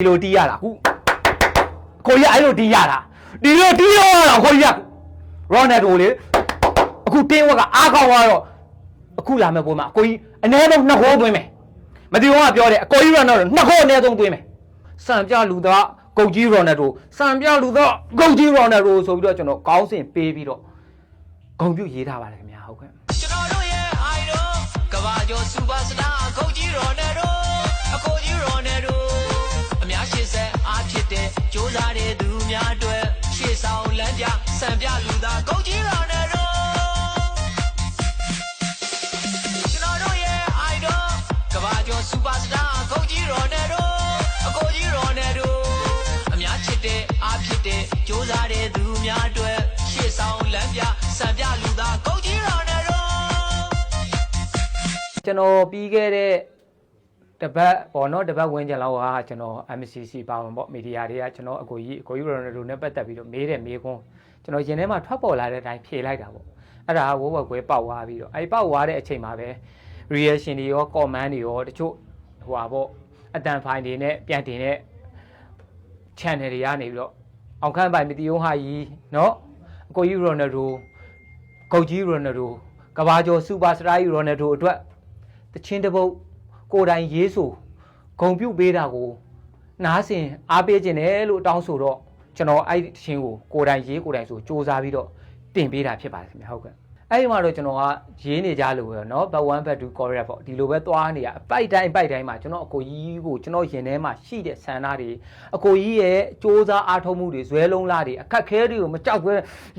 ဒီလိုတီးရတာခုကိုကြီးအဲ့လိုတီးရတာဒီလိုတီးရတာကိုကြီးရောနယ်ဒိုလေအခုတင်းဝက်ကအားကောင်းသွားတော့အခုလာမဲ့ပွဲမှာကိုကြီးအနည်းဆုံး2ဂိုးသွင်းမယ်မတီအောင်ကပြောတယ်အကိုကြီးရောနယ်ဒို2ဂိုးအနည်းဆုံးသွင်းမယ်စံပြလူသားဂုတ်ကြီးရောနယ်ဒိုစံပြလူသားဂုတ်ကြီးရောနယ်ဒိုဆိုပြီးတော့ကျွန်တော်ကောင်းစင်ပေးပြီးတော့ဂုံပြုတ်ရေးထားပါတယ်ခင်ဗျာဟုတ်ကဲ့ကျွန်တော်တို့ရဲ့ idol ကဘာကျော်စူပါစတာဂုတ်ကြီးရောနယ်ဒိုအကိုကြီးရောနယ်ဒိုအများရှေ့ဆက်အားဖြစ်တဲ့ကြိုးစားတဲ့သူများအတွက်ရှေ့ဆောင်လမ်းပြစံပြလူသားဂုတ်ကြီးရောနယ်ဒိုကျွန်တော်တို့ရဲ့ idol ကဘာကျော်စူပါစတာဂုတ်ကြီးရောနယ်ဒိုအကိုကြီးရောနယ်ဒိုအများချစ်တဲ့အားဖြစ်တဲ့ကြိုးစားတဲ့သူများအတွက်ရှေ့ဆောင်လမ်းပြစံပြလူသားဂုတ်ကြီးရောနယ်ဒိုကျွန်တော်ပြီးခဲ့တဲ့တပတ်ပေါ့နော်တပတ်ဝန်းကျင်လောက်ကကျွန်တော် MCC ပါဝင်ပေါ့မီဒီယာတွေကကျွန်တော်အကိုကြီးရိုနယ်ဒိုနဲ့ပတ်သက်ပြီးတော့မေးတဲ့မေးခွန်းကျွန်တော်ရင်ထဲမှာထွက်ပေါ်လာတဲ့အတိုင်းဖြေလိုက်တာပေါ့အဲ့ဒါဝဝကွဲပေါက်သွားပြီးတော့အဲ့ပေါက်သွားတဲ့အချိန်မှာပဲ reaction တွေရော comment တွေရောတချို့ဟိုပါပေါ့အတန်ဖိုင်တွေနဲ့ပြန်တင်တဲ့ channel တွေကနေပြီးတော့အောင်ခန့်ပိုင်မတီယုံဟာကြီးเนาะအကိုကြီးရိုနယ်ဒိုဂုတ်ကြီးရိုနယ်ဒိုကဘာကျော်စူပါစတာကြီးရိုနယ်ဒိုအတွက်တချင်းတပုတ်ကိုယ်တိုင်ရေးဆိုဂုံပြုတ်ပေးတာကိုနားဆင်အားပေးခြင်းတယ်လို့တောင်းဆိုတော့ကျွန်တော်အဲ့တချင်းကိုယ်တိုင်ရေးကိုယ်တိုင်ဆိုစ조사ပြီးတော့တင်ပေးတာဖြစ်ပါတယ်ခင်ဗျာဟုတ်ကဲ့အဲ့ဒီမှာတော့ကျွန်တော်ကရေးနေကြလို့ပဲเนาะဘတ်1ဘတ်2 correct ပေါ့ဒီလိုပဲသွားနေရအပိုက်တိုင်းမှာကျွန်တော်အကိုကြီးကိုကျွန်တော်ရင်ထဲမှာရှိတဲ့ဆန္ဒတွေအကိုကြီးရဲ့စ조사အားထုတ်မှုတွေဇွဲလုံးလားတွေအခက်ခဲတွေကိုမကြောက်ဘဲ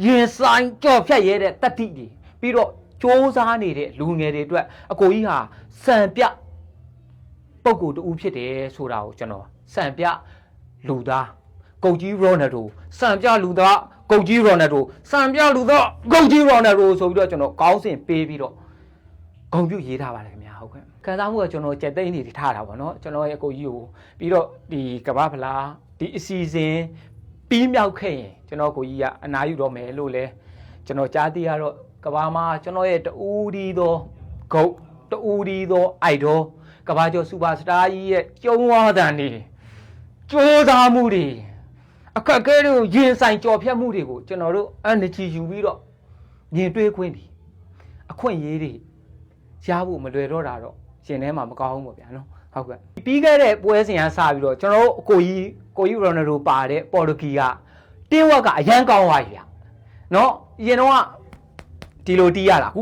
ရင်ဆိုင်ကြော်ဖြတ်ရဲတဲ့တတိတွေပြီးတော့စ조사နေတဲ့လူငယ်တွေအတွက်အကိုကြီးဟာစံပြပုဂ္ဂိုလ်တူဖြစ်တယ်ဆိုတာကိုကျွန်တော်စံပြလူသားဂုတ်ကြီးရိုနယ်ဒိုစံပြလူသားဂုတ်ကြီးရိုနယ်ဒိုစံပြလူသားဂုတ်ကြီးရိုနယ်ဒိုဆိုပြီးတော့ကျွန်တော်ကောင်းစင်ပေးပြီးတော့ဂုံပြုတ်ရေးထားပါတယ်ခင်ဗျာဟုတ်ကဲ့ခံစားမှုကကျွန်တော်ကြက်သိန်းနေထားတာပေါ့နော်ကျွန်တော်ရဲ့အကိုကြီးကိုပြီးတော့ဒီကဘာဖလားဒီအစီအစဉ်ပြီးမြောက်ခဲ့ရင်ကျွန်တော်ကိုကြီးကအနားယူတော့မယ်လို့လဲကျွန်တော်ကြားသိရတော့ကဘာမှာကျွန်တော်ရဲ့တူဒီသောဂုတ်တူဒီသောအိုက်ဒေါကဘာကျော်စူပါစတာကြီးရဲ့ကျုံဝါဒန်နေစ조사မှုတွေအခက်အခဲတွေကိုရင်ဆိုင်ကြော်ဖြတ်မှုတွေကိုကျွန်တော်တို့energy ယူပြီးတော့မြင်တွေ့ခွင့်ဒီအခွင့်အရေးတွေရဖို့မလွယ်တော့တာတော့ရှင်ထဲမှာမကောင်းဘူးပေါ့ဗျာနော်ဟုတ်ကဲ့ပြီးခဲ့တဲ့ပွဲစဉ်ကစပြီးတော့ကျွန်တော်တို့ကိုကြီးရိုနယ်ဒိုပါတဲ့ပေါ်တူဂီကတင်းဝက်ကအရန်ကောင်းသွားပြီဗျာနော်အရင်တော့ဒီလိုတီးရတာခု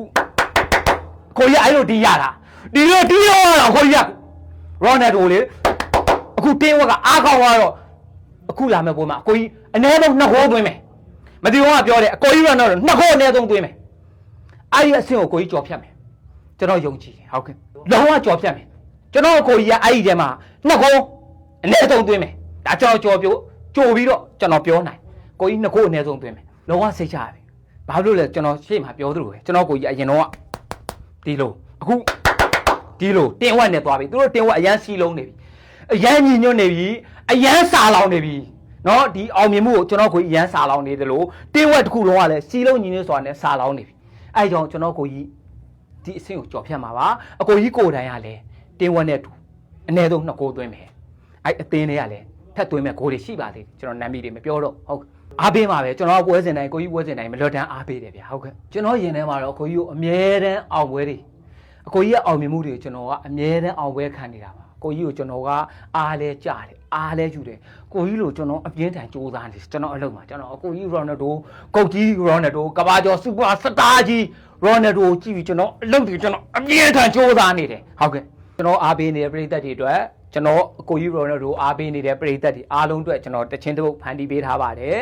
ကိုကြီးအဲ့လိုတီးရတာဒီလိုတီးရတာကိုကြီးရိုနယ်ဒိုလေအခုတင်းဝက်ကအားကောင်းသွားတော့အခုလာမဲ့ပွဲမှာအကိုကြီးအနည်းဆုံး2ဂိုးသွင်းမယ်မတီအောင်ကပြောတယ်အကိုကြီးရိုနယ်ဒို2ဂိုးအနည်းဆုံးသွင်းမယ်အဲ့ဒီအဆင့်ကိုကိုကြီးကြော်ဖြတ်မယ်ကျွန်တော်ယုံကြည်တယ်ဟုတ်ကဲ့လုံးဝကြော်ဖြတ်မယ်ကျွန်တော်ကိုကြီးကအဲ့ဒီထဲမှာ2ဂိုးအနည်းဆုံးသွင်းမယ်ဒါကြော်ပြို့ကြိုပြီးတော့ကျွန်တော်ပြောနိုင်ကိုကြီး2ဂိုးအနည်းဆုံးသွင်းမယ်လုံးဝစိတ်ချရတယ်ဘာလို့လဲကျွန်တော်ရှေ့မှာပြောသလိုပဲကျွန်တော်ကိုကြီးအရင်တော့ဒီလိုအခုဒီလိုတင်ဝက်နဲ့သွားပြီသူတို့တင်ဝက်အရန်စီးလုံးနေပြီအရန်ညီညွတ်နေပြီအရန်စာလောင်နေပြီเนาะဒီအောင်မြင်မှုကိုကျွန်တော်ကိုအရန်စာလောင်နေတယ်လို့တင်ဝက်တစ်ခုလုံးကလည်းစီးလုံးညီညွတ်စွာနဲ့စာလောင်နေပြီအဲကြောင့်ကျွန်တော်ကိုကြီးဒီအဆင့်ကိုကြော်ဖြတ်မှာပါအကိုကြီးကိုယ်တိုင်ကလည်းတင်ဝက်နဲ့တူအနည်းဆုံး2ဂိုးသွင်းမယ်အဲအသင်းတွေကလည်းထပ်သွင်းမဲ့ဂိုးတွေရှိပါသေးတယ်ကျွန်တော်နာမည်တွေမပြောတော့ဟုတ်အားပေးပါပဲကျွန်တော်ပွဲစဉ်တိုင်းကိုကြီးပွဲစဉ်တိုင်းမလွတ်တမ်းအားပေးတယ်ဗျာဟုတ်ကဲ့ကျွန်တော်ရင်ထဲမှာတော့ကိုကြီးကိုအမြဲတမ်းအောင်ပွဲတွေအကိုကြီးရဲ့အောင်မြင်မှုတွေကိုကျွန်တော်ကအမြဲတမ်းအောင်ပွဲခံနေတာပါကိုကြီးကိုကျွန်တော်ကအားလဲကြတယ်အားလဲယူတယ်ကိုကြီးလိုကျွန်တော်အပြင်းထန်စူးစမ်းနေကျွန်တော်အလုပ်မှာကျွန်တော်အကိုကြီးရိုနယ်ဒိုဂုတ်ကြီးရိုနယ်ဒိုကဘာကျော်စူပါစတာကြီးရိုနယ်ဒိုကြည့်ပြီးကျွန်တော်အလုပ်တွေကျွန်တော်အပြင်းထန်စူးစမ်းနေတယ်ဟုတ်ကဲ့ကျွန်တော်အားပေးနေတဲ့ပရိသတ်တွေအတွက်ကျွန်တော်အကိုကြီးရိုနယ်ဒိုအားပေးနေတဲ့ပရိသတ်တွေအားလုံးအတွက်ကျွန်တော်တချင်းတစ်ပုတ်ဖန်တီးပေးထားပါတယ်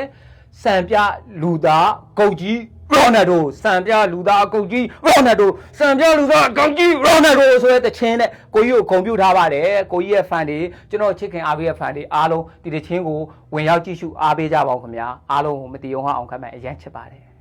စံပြလူသားဂုတ်ကြီးရိုနယ်ဒိုစံပြလူသားဂုတ်ကြီးရိုနယ်ဒိုစံပြလူသားဂုတ်ကြီးရိုနယ်ဒိုဆိုတဲ့တချင်းနဲ့ကိုကြီးကိုဂုဏ်ပြုထားပါတယ်ကိုကြီးရဲ့ fan တွေကျွန်တော်ချစ်ခင်အားပေးရဲ့ fan တွေအားလုံးဒီတချင်းကိုဝင်ရောက်ကြည့်ရှုအားပေးကြပါဦးခင်ဗျာအားလုံးကိုမတီအောင်အောင်ခန့်မှန်အရန်ချစ်ပါတယ်